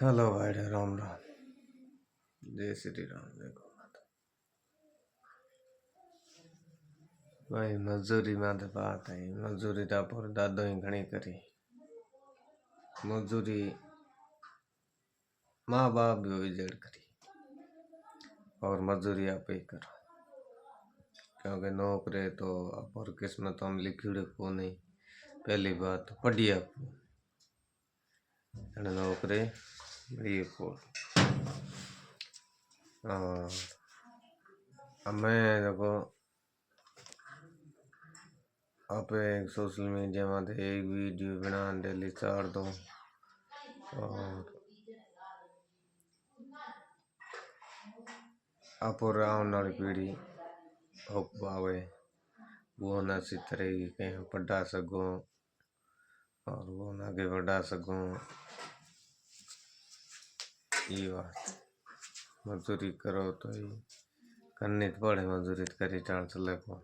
Hello भाई, राम राम। जय श्री राम। देखो भाई, मजूरी माथे बात है। मजूरी तो पूरे दादो ही घणी करी। मजूरी माँ बाप भी हुई जड़ करी, और मजूरी आप ही करो, क्योंकि नौकरी तो आप और किस्मत हम लिखी को नहीं। पहली बात तो पढ़िया नौकरी मिली को। और मैं देखो आप एक सोशल मीडिया में एक वीडियो बना डेली चार दो, और आप आने वाली पीढ़ी हो पावे वो न अच्छी तरह कहीं पढ़ा सको, और वो न आगे बढ़ा सको। ये बात मजदूरी करो तो ही करनी तो पड़े, मजदूरी करी जान चले को।